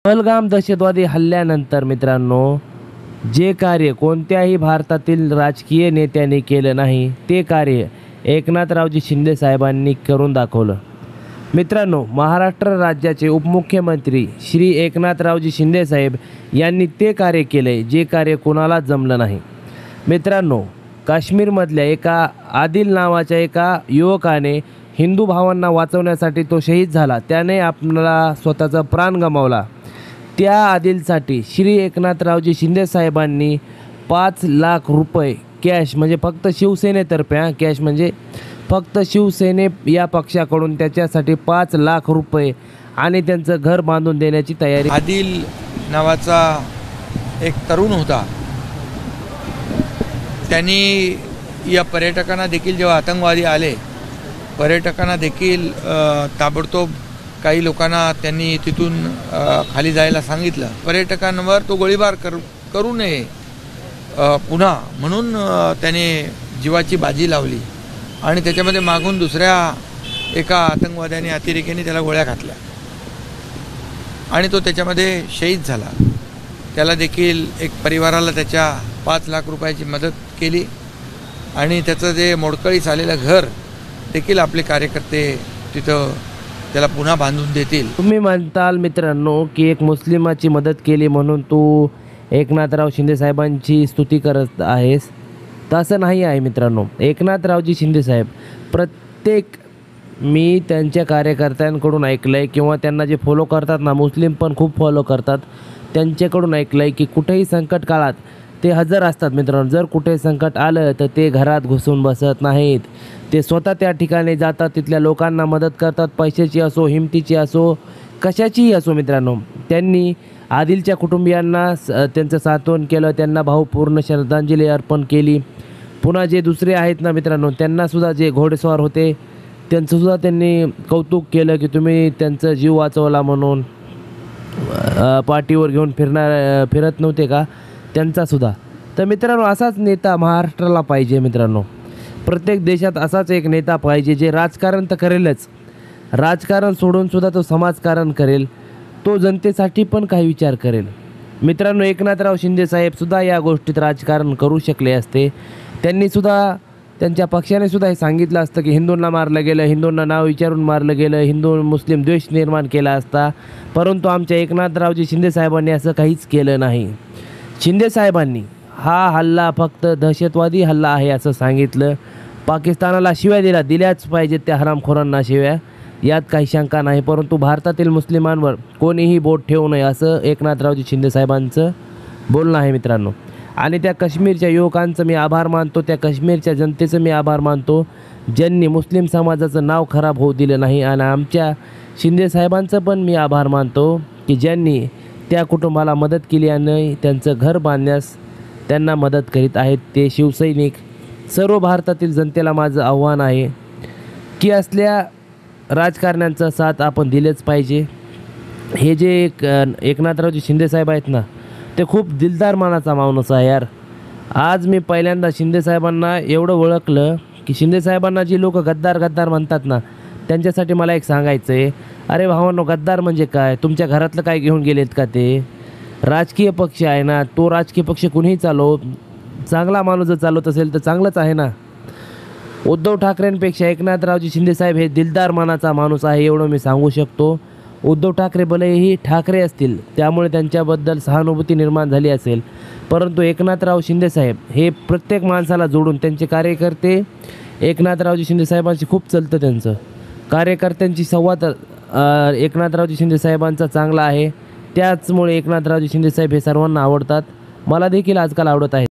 पहलगाम दहशतवादी हल्ल्यानंतर मित्रांनो, जे कार्य कोणत्याही भारतातील राजकीय नेत्यांनी केलं नाही ते कार्य एकनाथरावजी शिंदे साहेबांनी करून दाखवलं. मित्रांनो, महाराष्ट्र राज्याचे उपमुख्यमंत्री श्री एकनाथरावजी शिंदे साहेब यांनी ते कार्य केले जे कार्य कोणालाच जमलं नाही. मित्रांनो, काश्मीरमधल्या एका आदिल नावाच्या एका युवकाने हिंदू भावांना वाचवण्यासाठी तो शहीद झाला. त्याने आपला स्वतःचा प्राण गमावला. त्या आदिलसाठी श्री एकनाथरावजी शिंदे साहेबांनी 5 लाख रुपये कॅश, म्हणजे फक्त शिवसेनेतर्फे, कॅश म्हणजे फक्त शिवसेने या पक्षाकडून त्याच्यासाठी 5 लाख रुपये आणि त्यांचं घर बांधून देण्याची तयारी. आदिल नावाचा एक तरुण होता. त्यांनी या पर्यटकांना देखील, जेव्हा आतंकवादी आले, पर्यटकांना देखील ताबडतोब काही लोकांना त्यांनी तिथून खाली जायला सांगितलं. पर्यटकांवर तो गोळीबार करू नये पुन्हा म्हणून त्याने जीवाची बाजी लावली आणि त्याच्यामध्ये मागून दुसऱ्या एका आतंकवाद्याने, अतिरेक्याने त्याला गोळ्या घातल्या आणि तो त्याच्यामध्ये शहीद झाला. त्याला देखील एक परिवाराला त्याच्या 5 लाख रुपयाची मदत केली आणि त्याचं जे मोडकळीस आलेलं घर देखील आपले कार्यकर्ते तिथं त्याला पुन्हा बांधून देतील. तुम्ही म्हणताल मित्रांनो की एक मुस्लिमाची मदत केली म्हणून तू एकनाथराव शिंदे साहेबांची स्तुती करत आहेस. तसं नाही आहे मित्रांनो. एकनाथरावजी शिंदे साहेब मी त्यांच्या कार्यकर्त्यांकडून ऐकलं आहे किंवा त्यांना जे फॉलो करतात ना, मुस्लिम पण खूप फॉलो करतात, त्यांच्याकडून ऐकलं आहे की कुठेही संकट काळात ते हजर असतात. मित्रांनो, जर कुठे संकट आलं तर ते घरात घुसून बसत नाहीत. ते स्वतः त्या ठिकाणी जातात, तिथल्या लोकांना मदत करतात, पैशाची असो, हिमतीची असो, कशाचीही असो. मित्रांनो, त्यांनी आदिलच्या कुटुंबियांना त्यांचं सांत्वन केलं, त्यांना भावपूर्ण श्रद्धांजली अर्पण केली. पुन्हा जे दुसरे आहेत ना मित्रांनो, त्यांनासुद्धा, जे घोडेस्वार होते त्यांचंसुद्धा त्यांनी कौतुक केलं की तुम्ही त्यांचा जीव वाचवला म्हणून. पाठीवर घेऊन फिरत नव्हते का, त्यांचासुद्धा. तर मित्रांनो, असाच नेता महाराष्ट्राला पाहिजे. मित्रांनो, प्रत्येक देशात असाच एक नेता पाहिजे जे राजकारण तर करेलच, राजकारण सोडूनसुद्धा तो समाजकारण करेल, तो जनतेसाठी पण काही विचार करेल. मित्रांनो, एकनाथराव शिंदे साहेबसुद्धा या गोष्टीत राजकारण करू शकले असते. त्यांनीसुद्धा, त्यांच्या पक्षानेसुद्धा हे सांगितलं असतं की हिंदूंना मारलं गेलं, हिंदूंना नाव विचारून मारलं गेलं, हिंदू मुस्लिम द्वेष निर्माण केला असता. परंतु आमच्या एकनाथरावजी शिंदे साहेबांनी असं काहीच केलं नाही. शिंदे साहेबांनी हा हल्ला फक्त दहशतवादी हल्ला आहे असं सांगितलं. पाकिस्तानाला शिव्या दिल्याच पाहिजेत त्या हरामखोरांना शिव्या, यात काही शंका नाही. परंतु भारतातील मुस्लिमांवर कोणीही बोट ठेवू नये असं एकनाथरावजी शिंदे साहेबांचं बोलणं आहे. मित्रांनो, आणि त्या काश्मीरच्या युवकांचं मी आभार मानतो, त्या काश्मीरच्या जनतेचं मी आभार मानतो ज्यांनी मुस्लिम समाजाचं नाव खराब होऊ दिलं नाही. आणि आमच्या शिंदे साहेबांचं पण मी आभार मानतो की ज्यांनी त्या कुटुंबाला मदत केली आणि त्यांचं घर बांधण्यास त्यांना मदत करीत आहेत ते शिवसैनिक. सर्व भारतातील जनतेला माझं आव्हान आहे की असल्या राजकारण्यांचा साथ आपण दिलेच पाहिजे. हे जे एकनाथरावजी शिंदे साहेब आहेत ना, ते खूप दिलदार मनाचा माणूस आहे यार. आज मी पहिल्यांदा शिंदे साहेबांना एवढं ओळखलं की शिंदे साहेबांना जी लोक गद्दार म्हणतात ना, त्यांच्यासाठी मला एक सांगायचं आहे. अरे भावांनो, गद्दार म्हणजे काय? तुमच्या घरातलं काय घेऊन गेलेत का ते? राजकीय पक्ष आहे ना, तो राजकीय पक्ष कुणीही चालव, चांगला माणूस जर चालवत असेल तर चांगलंच आहे ना. उद्धव ठाकरेंपेक्षा एकनाथरावजी शिंदे साहेब हे दिलदार मनाचा माणूस आहे, एवढं मी सांगू शकतो. उद्धव ठाकरे भलेही ठाकरे असतील, त्यामुळे त्यांच्याबद्दल सहानुभूती निर्माण झाली असेल, परंतु एकनाथराव शिंदे साहेब हे प्रत्येक माणसाला जोडून, त्यांचे कार्यकर्ते एकनाथरावजी शिंदे साहेबांशी खूप चलतं. त्यांचं कार्यकर्त्यांची संवाद एकनाथरावजी शिंदे साहेबांचा चांगला आहे. त्याचमुळे एकनाथरावजी शिंदे साहेब हे सर्वांना आवडतात. मला देखील आजकाल आवडत आहे.